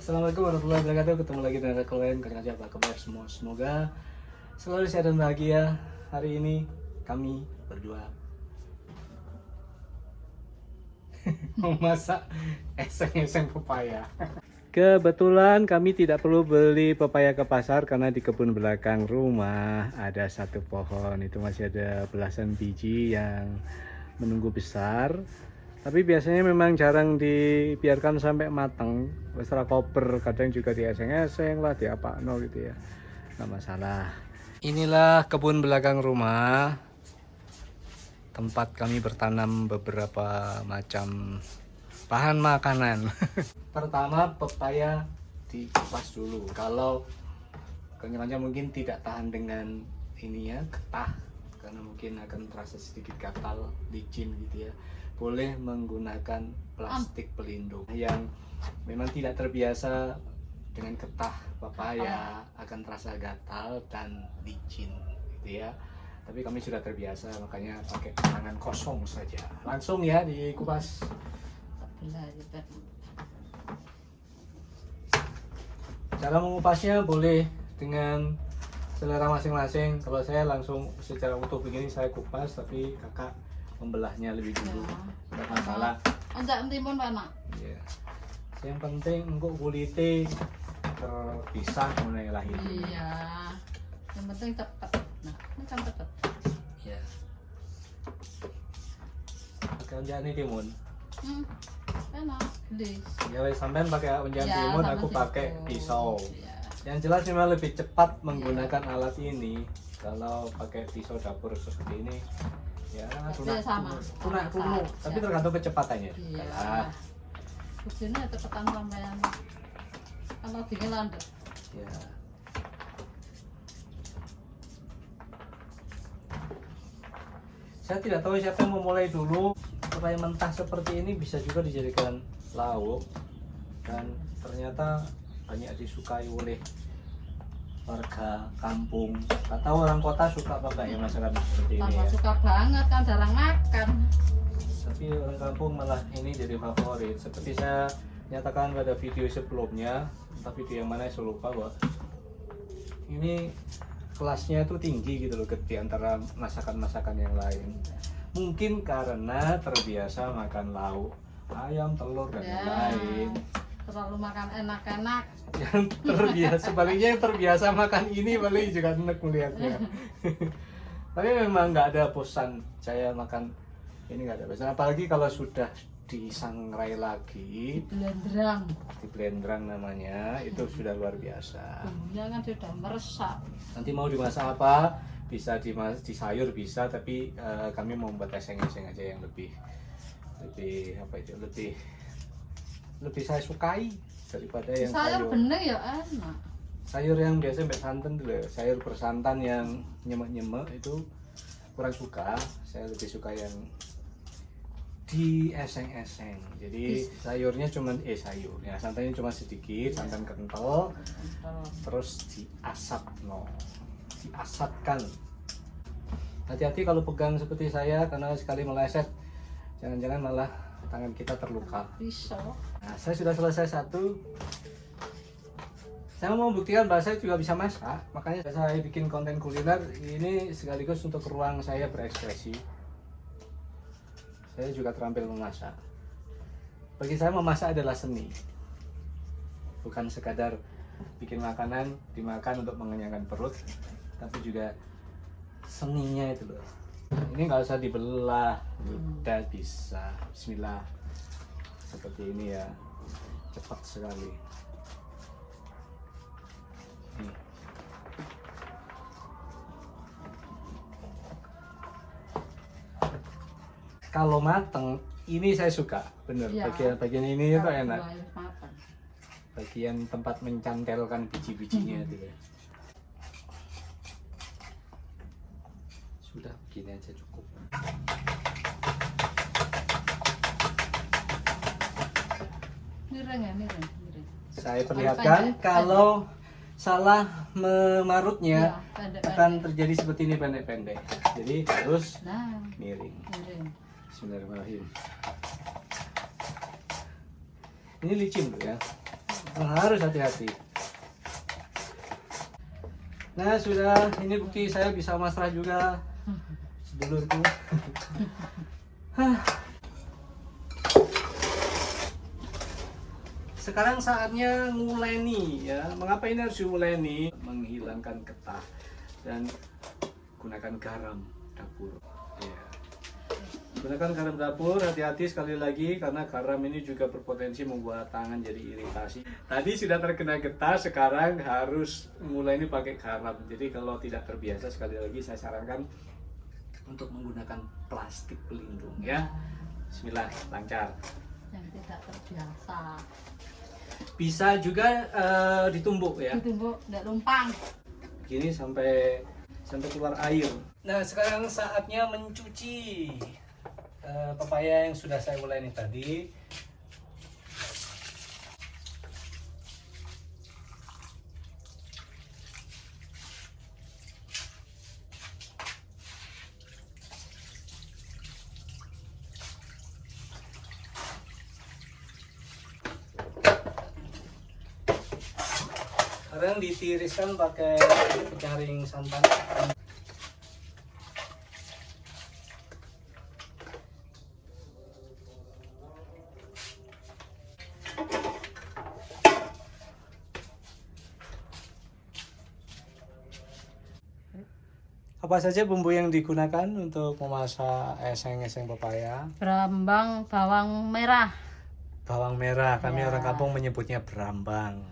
Assalamualaikum warahmatullahi wabarakatuh. Ketemu lagi dengan kalian. Apa kabar semua? Semoga selalu sehat dan bahagia. Hari ini kami berdua memasak eseng-eseng pepaya. Kebetulan kami tidak perlu beli pepaya ke pasar karena di kebun belakang rumah ada satu pohon. Itu masih ada belasan biji yang menunggu besar. Tapi biasanya memang jarang dibiarkan sampai matang. Setelah koper, kadang juga dieseng-eseng lah, diapa-no gitu ya. Nggak masalah. Inilah kebun belakang rumah. Tempat kami bertanam beberapa macam bahan makanan. Pertama, pepaya dikupas dulu. Kalau kenyalanya mungkin tidak tahan dengan ini ya, getah. Karena mungkin akan terasa sedikit gatal, licin gitu ya. Boleh menggunakan plastik pelindung yang memang tidak terbiasa dengan getah pepaya, akan terasa gatal dan licin gitu ya. Tapi kami sudah terbiasa, makanya pakai tangan kosong saja. Langsung ya dikupas. Cara mengupasnya boleh dengan selera masing-masing. Kalau saya langsung secara utuh begini saya kupas, tapi kakak membelahnya lebih dulu. Tidak masalah. Enggak timun mana? Ya. Yang penting engkau kulitnya terpisah mulai lahir. Iya. Yang penting cepat. Nah, ini kan cepat. Ya. Pakai unjani timun. Enak, gelis. Ya wes sampean pakai unjani timun, aku pakai pisau. Ya. Yang jelas memang lebih cepat menggunakan alat ini. Kalau pakai pisau dapur seperti ini, ya tunak kuno. Tapi tergantung kecepatannya. Iya. Nah, Di sini cepetan sampean. Kalau dingin landep. ya. Saya tidak tahu siapa yang memulai dulu. Pepaya mentah seperti ini bisa juga dijadikan lauk, dan ternyata banyak disukai oleh warga kampung. Tak tahu orang kota suka apa enggak ya masakan seperti ini Tambah ya. suka banget kan, jarang makan. Tapi orang kampung malah ini jadi favorit. Seperti saya nyatakan pada video sebelumnya, entah video yang mana saya lupa, bahwa ini kelasnya itu tinggi gitu loh di antara masakan-masakan yang lain. Mungkin karena terbiasa makan lauk, ayam, telur dan Ya. lain-lain. Terlalu makan enak-enak. Yang terbiasa, sebaliknya yang terbiasa makan ini paling juga enak melihatnya. Tapi memang nggak ada bosan saya makan ini, nggak ada bosan. Apalagi kalau sudah disangrai lagi, Blendrang. di blendrang namanya, itu sudah luar biasa. Bumbunya kan sudah meresap. Nanti mau dimasak apa, bisa di sayur bisa, tapi kami mau membuat eseng-eseng aja yang lebih apa itu, lebih saya sukai daripada yang Sayur sayur. bening ya enak. Sayur yang biasa mbak santan dulu, sayur bersantan yang nyemek-nyemek itu kurang suka. Saya lebih suka yang di eseng-eseng. Jadi sayurnya cuma sayur ya, santannya cuma sedikit, santan kental, terus diasapkan. Hati-hati kalau pegang seperti saya, karena sekali meleset jangan-jangan malah tangan kita terluka. Pisau. Nah, saya sudah selesai satu. Saya mau buktikan bahwa saya juga bisa masak, makanya saya bikin konten kuliner ini sekaligus untuk ruang saya berekspresi. Saya juga terampil memasak. Bagi saya memasak adalah seni, bukan sekadar bikin makanan dimakan untuk mengenyangkan perut, tapi juga seninya itu loh. Ini nggak usah dibelah, udah bisa. Bismillah. Seperti ini ya, cepat sekali. Nih. Kalau mateng, ini saya suka, bener. Ya. Bagian ini itu enak. Kalau matang. Bagian tempat mencantelkan biji-bijinya itu ya. Sudah begini aja cukup. Miring ya, miring. Saya perlihatkan kalau salah memarutnya Iya, pendek-pendek. akan terjadi seperti ini, pendek-pendek. Jadi harus Nah, miring. miring. Bismillahirrahmanirrahim. Ini licin tuh ya. Harus hati-hati. Nah sudah, ini bukti saya bisa masrah juga, sedulurku. Sekarang saatnya nguleni ya. Mengapa ini harus diuleni? Menghilangkan getah dan gunakan garam dapur. Ya. Gunakan garam dapur, hati-hati sekali lagi karena garam ini juga berpotensi membuat tangan jadi iritasi. Tadi sudah terkena getah, sekarang harus mulai ini pakai garam. Jadi kalau tidak terbiasa, sekali lagi saya sarankan untuk menggunakan plastik pelindung ya. Bismillah, lancar. Yang tidak terbiasa. Bisa juga ditumbuk ya. Ditumbuk, tidak lumpang. Begini sampai keluar air. Nah sekarang saatnya mencuci pepaya yang sudah saya uleni tadi. Sekarang ditiriskan pakai penyaring santan. Apa saja bumbu yang digunakan untuk memasak eseng-eseng pepaya? Brambang, bawang merah. Bawang merah, kami Ya. orang kampung menyebutnya brambang.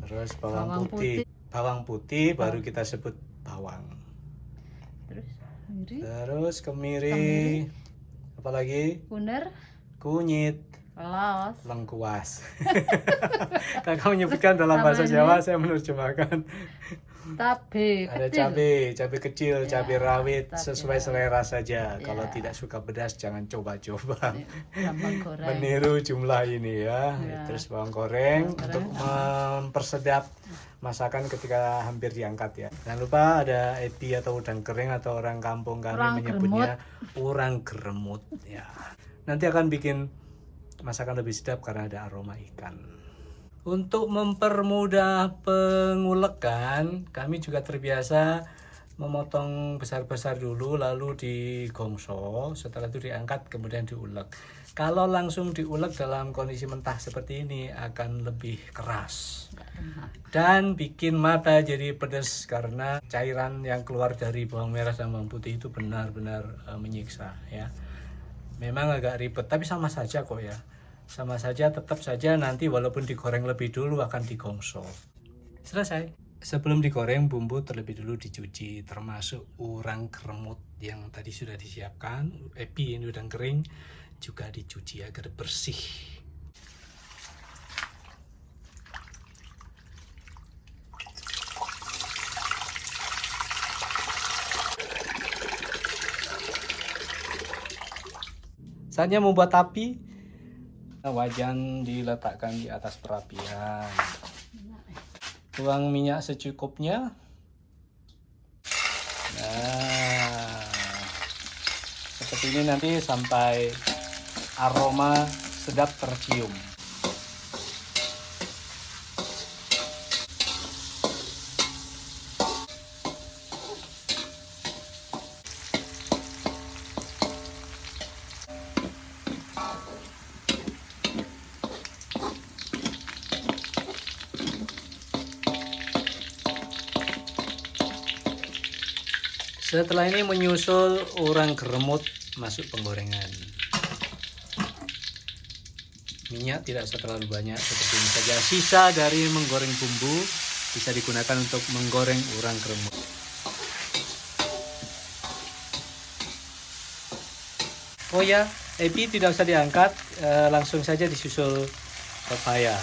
Terus bawang Bawang putih. Bawang putih baru kita sebut bawang. Terus kemiri, Terus kemiri. Apalagi? kunir, Kunyit, los, lengkuas. Kakak menyebutkan dalam bahasa Jawa, saya menerjemahkan. cabe Ada kecil. cabai kecil, Ya, cabai rawit, cabai sesuai rawit. selera saja. Kalau Ya. tidak suka pedas, jangan coba-coba Brambang goreng. meniru jumlah ini ya. Ya. Terus bawang goreng Bawang untuk goreng. mempersedap masakan ketika hampir diangkat ya. Jangan lupa ada epi atau udang kering atau orang kampung kami Urang menyebutnya urang geremut ya. Nanti akan bikin masakan lebih sedap karena ada aroma ikan. Untuk mempermudah pengulekan, kami juga terbiasa memotong besar-besar dulu lalu digongso, setelah itu diangkat kemudian diulek. Kalau langsung diulek dalam kondisi mentah seperti ini akan lebih keras dan bikin mata jadi pedas karena cairan yang keluar dari bawang merah dan bawang putih itu benar-benar menyiksa ya. Memang agak ribet tapi sama saja kok ya. Sama saja, tetap saja nanti walaupun digoreng lebih dulu akan digongso. Selesai. Sebelum digoreng, bumbu terlebih dulu dicuci, termasuk urang kremut yang tadi sudah disiapkan, epi ini udang kering, juga dicuci agar bersih. Saatnya membuat api. Wajan diletakkan di atas perapian. Tuang minyak secukupnya. Nah, seperti ini nanti sampai aroma sedap tercium. Setelah ini menyusul urang geremut masuk penggorengan. Minyak tidak terlalu banyak seperti ini saja. Sisa dari menggoreng bumbu bisa digunakan untuk menggoreng urang geremut. Oh ya, epi tidak usah diangkat, langsung saja disusul pepaya.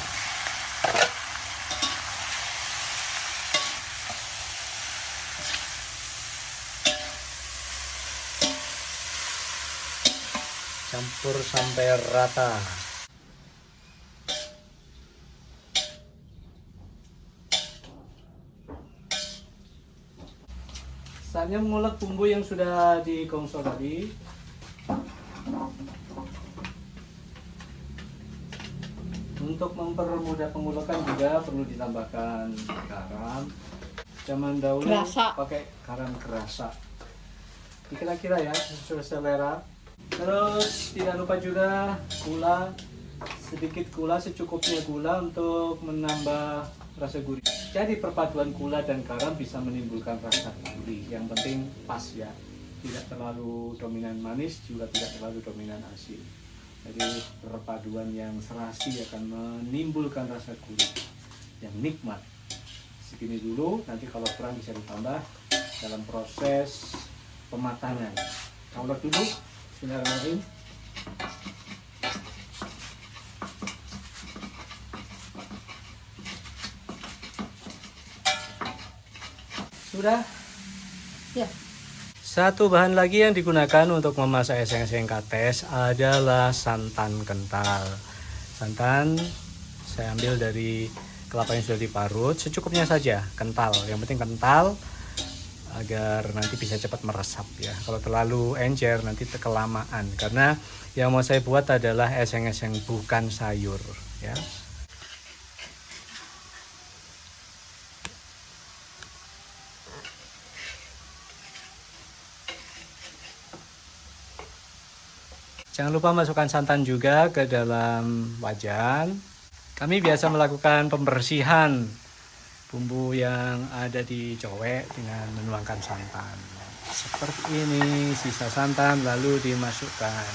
Campur sampai rata. Saatnya mengulek bumbu yang sudah digongso tadi. Untuk mempermudah pengulukan juga perlu ditambahkan garam. Zaman dahulu Gerasa. pakai garam gerasa. Kira-kira ya sesuai selera. Terus tidak lupa juga gula, sedikit gula, secukupnya gula untuk menambah rasa gurih. Jadi perpaduan gula dan garam bisa menimbulkan rasa gurih. Yang penting pas ya, tidak terlalu dominan manis juga tidak terlalu dominan asin. Jadi perpaduan yang serasi akan menimbulkan rasa gurih yang nikmat. Segini dulu, nanti kalau kurang bisa ditambah dalam proses pematangan. Taulek dulu, bismillahirrahmanirrahim. Sudah? Ya. Satu bahan lagi yang digunakan untuk memasak eseng-eseng kates adalah santan kental. Santan saya ambil dari kelapa yang sudah diparut, secukupnya saja, kental. Yang penting kental agar nanti bisa cepat meresap ya. Kalau terlalu encer nanti kelamaan, karena yang mau saya buat adalah eseng-eseng bukan sayur ya. Jangan lupa masukkan santan juga ke dalam wajan. Kami biasa melakukan pembersihan bumbu yang ada di cowek dengan menuangkan santan. Seperti ini, sisa santan lalu dimasukkan.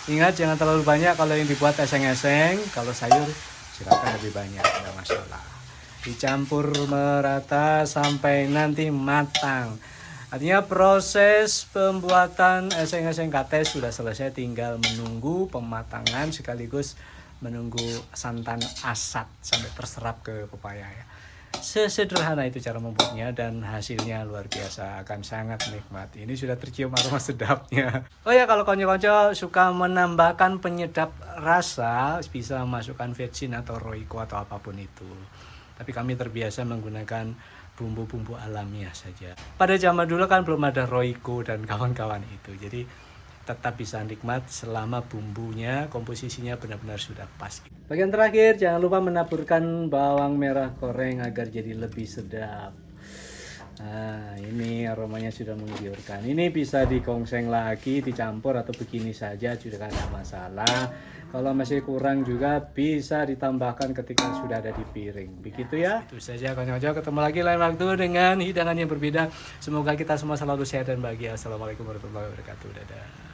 Ingat jangan terlalu banyak kalau yang dibuat eseng-eseng. Kalau sayur silakan lebih banyak, tidak masalah. Dicampur merata sampai nanti matang. Artinya proses pembuatan eseng-eseng kates sudah selesai, tinggal menunggu pematangan sekaligus menunggu santan asat sampai terserap ke pepaya ya. Sesederhana itu cara membuatnya dan hasilnya luar biasa, akan sangat nikmat. Ini sudah tercium aroma sedapnya. Oh ya, kalau konco-konco suka menambahkan penyedap rasa bisa masukkan vetsin atau roiko atau apapun itu. Tapi kami terbiasa menggunakan bumbu-bumbu alamiah saja. Pada zaman dulu kan belum ada roiko dan kawan-kawan itu. Jadi tetap bisa nikmat selama bumbunya, komposisinya benar-benar sudah pas. Bagian terakhir, jangan lupa menaburkan bawang merah goreng agar jadi lebih sedap. Nah, ini aromanya sudah menggiurkan. Ini bisa dikongseng lagi, dicampur atau begini saja juga tidak ada masalah. Kalau masih kurang juga bisa ditambahkan ketika sudah ada di piring. Begitu ya. Itu saja kawan-kawan. Ketemu lagi lain waktu dengan hidangan yang berbeda. Semoga kita semua selalu sehat dan bahagia. Assalamualaikum warahmatullahi wabarakatuh. Dadah.